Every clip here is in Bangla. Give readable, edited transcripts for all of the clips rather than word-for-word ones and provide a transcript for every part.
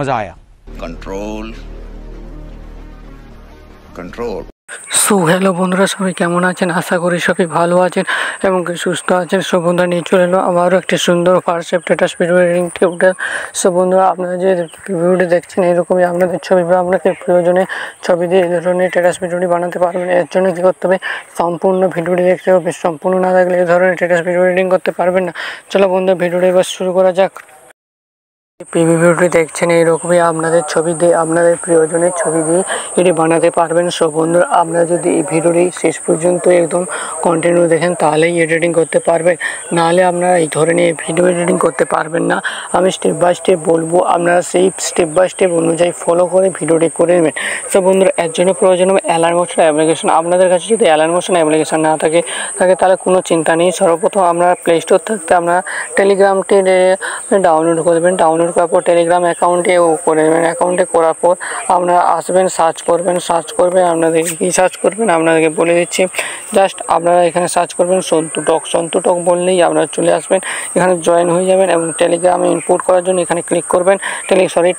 मजा आया। Control control. সো হ্যালো বন্ধুরা, সবাই কেমন আছেন? আশা করি সবাই ভালো আছেন এবং সুস্থ আছেন। সো বন্ধুরা, নিয়ে চলে এলো আবারও একটি সুন্দর WhatsApp status video editing tutorial. So বন্ধুরা, আপনারা যে ভিডিওটি দেখছেন এরকমই আপনাদের ছবি বা আপনাদের প্রয়োজনে ছবি দিয়ে এই ধরনের স্ট্যাটাস ভিডিওটি বানাতে পারবেন। এর জন্য কী করতে হবে? সম্পূর্ণ ভিডিওটি দেখতে হবে। সম্পূর্ণ না দেখলে এই ধরনের স্ট্যাটাস ভিডিও এডিটিং করতে পারবেন না। চলো বন্ধুরা, ভিডিওটি এবার শুরু করা যাক। ভিডিওটি দেখছেন এইরকমই আপনাদের ছবি দিয়ে আপনাদের প্রিয়জনের ছবি দিয়ে এটি বানাতে পারবেন। সো বন্ধুরা, আপনারা যদি এই ভিডিওটি শেষ পর্যন্ত একদম কন্টিনিউ দেখেন তাহলেই এডিটিং করতে পারবেন, নাহলে আপনারা এই ধরনের ভিডিও এডিটিং করতে পারবেন না। আমি স্টেপ বাই স্টেপ বলবো, আপনারা সেই স্টেপ বাই স্টেপ অনুযায়ী ফলো করে ভিডিওটি করে নেবেন। সো বন্ধুরা, এর জন্য প্রয়োজন হবে অ্যালান মোশন অ্যাপ্লিকেশন। আপনাদের কাছে যদি অ্যালান মোশন অ্যাপ্লিকেশন না থাকে তাহলে কোনো চিন্তা নেই। সর্বপ্রথম আপনারা প্লে স্টোর থাকতে আপনারা টেলিগ্রামটি ডাউনলোড করবেন। ডাউনলোড করার পর টেলিগ্রাম অ্যাকাউন্টে করে নেবেন। অ্যাকাউন্টে করার পর আপনারা আসবেন, সার্চ করবেন। আপনাদেরকে কী সার্চ করবেন আপনাদেরকে বলে দিচ্ছি। জাস্ট আপনারা এখানে সার্চ করবেন সন্তুটক বললেই আপনারা চলে আসবেন। এখানে জয়েন হয়ে যাবেন এবং টেলিগ্রামে ইনপুট করার জন্য এখানে ক্লিক করবেন।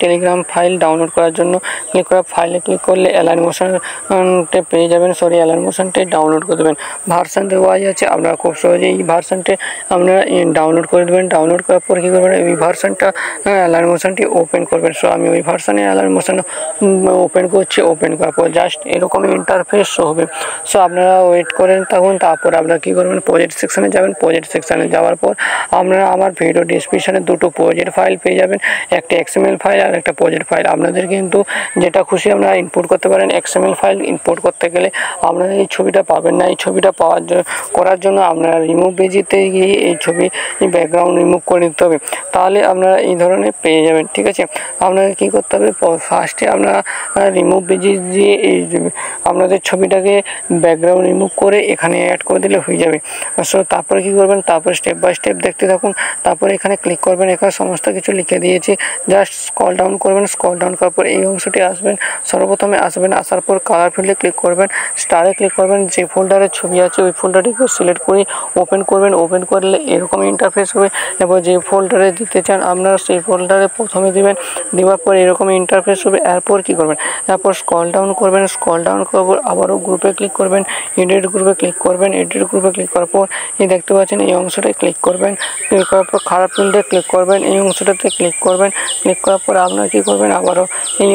টেলিগ্রাম ফাইল ডাউনলোড করার জন্য ক্লিক করার ফাইলে ক্লিক করলে অ্যালান মোশনটে পেয়ে যাবেন। অ্যালান মোশনটাই ডাউনলোড করে দেবেন। ভার্সান দেওয়া আছে, আপনারা খুব সহজে এই ভার্সানটি আপনারা ডাউনলোড করে দেবেন। ডাউনলোড করার পর কী করবেন? এই ভার্সানটা অ্যালান মোশনটি ওপেন করবেন। সো আমি ওই ভার্সানে অ্যালান মোশন ওপেন করছি। ওপেন করার পর জাস্ট এরকমই ইন্টারফেস হবে। সো আপনারা ওয়েট করেন তখন। তারপর আপনারা কী করবেন? প্রজেক্ট সেকশানে যাবেন। প্রজেক্ট সেকশানে যাওয়ার পর আপনারা আমার ভিডিও ডিসক্রিপশানে দুটো প্রজেক্ট ফাইল পেয়ে যাবেন, একটা XML ফাইল আর একটা প্রজেক্ট ফাইল। আপনাদের কিন্তু যেটা খুশি আপনারা ইনপুট করতে পারেন। XML ফাইল ইনপুট করতে গেলে আপনারা এই ছবিটা পাবেন না। এই ছবিটা করার জন্য আপনারা রিমুভ পেজেতে গিয়ে এই ছবি ব্যাকগ্রাউন্ড রিমুভ করে নিতে হবে, তাহলে আপনারা এই ধরনের পেয়ে যাবেন। ঠিক আছে, আপনাকে কী করতে হবে? ফার্স্টে আপনারা রিমুভ পেজে দিয়ে এই আপনাদের ছবিটাকে ব্যাকগ্রাউন্ড রিমুভ করে এখানে অ্যাড করে দিলে হয়ে যাবে। সো তারপরে কী করবেন? তারপর স্টেপ বাই স্টেপ দেখতে থাকুন। তারপরে এখানে ক্লিক করবেন। এখানে সমস্ত কিছু লিখে দিয়েছি। জাস্ট স্ক্রল ডাউন করবেন। স্ক্রল ডাউন করার পর এই অংশটি আসবেন। সর্বপ্রথমে আসবেন, আসার পর কালার ফিল্ডে ক্লিক করবেন। স্টারে ক্লিক করবেন। যে ফোল্ডারে ছবি আছে ওই ফোল্ডারটিকে সিলেক্ট করে ওপেন করবেন। ওপেন করলে এরকম ইন্টারফেস হবে। এবার যে ফোল্ডারে দিতে চান আপনারা সেই ফোল্ডারে প্রথমে দিবেন। দেওয়ার পর এরকম ইন্টারফেস হবে। এরপর কী করবেন? এরপর স্ক্রল ডাউন করবেন। স্ক্রল ডাউন করার পর আবারও গ্রুপে ক্লিক করবেন। এডিট গ্রুপে ক্লিক করবেন। এডিট গ্রুপে ক্লিক করার পর এই দেখতে পাচ্ছেন এই অংশটায় ক্লিক করবেন। ক্লিক করার পর খারাপ ফিল্ডে ক্লিক করবেন। এই অংশটাতে ক্লিক করবেন। ক্লিক করার পর আপনারা কী করবেন? আবারও এই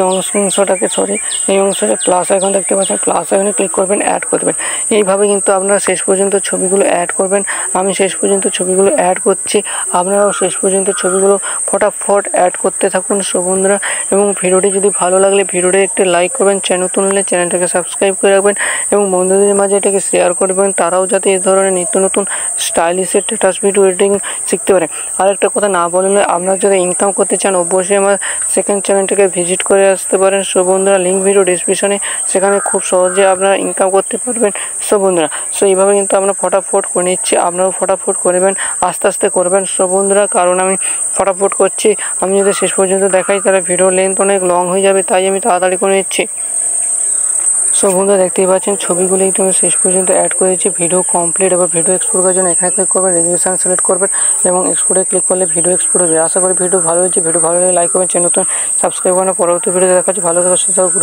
এই অংশটা প্লাস আইকন দেখতে পাচ্ছেন, প্লাস আইকনে ক্লিক করবেন, অ্যাড করবেন। এইভাবে কিন্তু আপনারা শেষ পর্যন্ত ছবিগুলো অ্যাড করবেন। আমি শেষ পর্যন্ত ছবিগুলো অ্যাড করছি, আপনারাও শেষ পর্যন্ত ছবিগুলো ফটাফট অ্যাড করতে থাকুন। সো বন্ধুরা, এবং ভিডিওটি যদি ভালো লাগলে ভিডিওটি একটি লাইক করবেন, নতুন হলে চ্যানেলটাকে সাবস্ক্রাইব করে রাখবেন এবং বন্ধুদের মাঝে এটাকে শেয়ার করবেন, তারাও যাতে এই ধরনের নিত্য নতুন স্টাইলিশের স্ট্যাটাস ভিডিও এডিটিং শিখতে পারে। আরেকটা কথা না বললে, আপনারা যদি ইনকাম করতে চান অবশ্যই আমার সেকেন্ড চ্যানেলটাকে ভিজিট করে আসতে পারেন। সো বন্ধুরা, লিঙ্ক ভিডিও ডিসক্রিপশনে, সেখানে খুব সহজে আপনারা ইনকাম করতে পারবেন। সো বন্ধুরা, এইভাবে কিন্তু আমরা ফটাফট করে নিচ্ছি, আপনারাও ফটাফট করবেন, আস্তে আস্তে করবেন। সো বন্ধুরা, কারণ আমি ফটাফট করছি, আমি যদি শেষ পর্যন্ত দেখাই তাহলে ভিডিও লেন্থ অনেক লং হয়ে যাবে, তাই আমি তাড়াতাড়ি করে নিচ্ছি। সো বন্ধুরা, দেখতেই পাচ্ছেন ছবিগুলো একটু আমি শেষ পর্যন্ত অ্যাড করেছি। Video complete. এবার ভিডিও এক্সপোর্ট করার জন্য এখানে ক্লিক করবেন, রেজুলেশন সিলেক্ট করবেন এবং এক্সপোর্টে ক্লিক করলে ভিডিও এক্সপোর্ট হবে। আশা করি ভিডিও ভালো হয়েছে। ভিডিও ভালো লাগলে লাইক করবেন, চ্যানেল নতুন সাবস্ক্রাইব করেন। পরবর্তী ভিডিও দেখা হচ্ছে। ভালো থাকা সুস্থ থাকুন।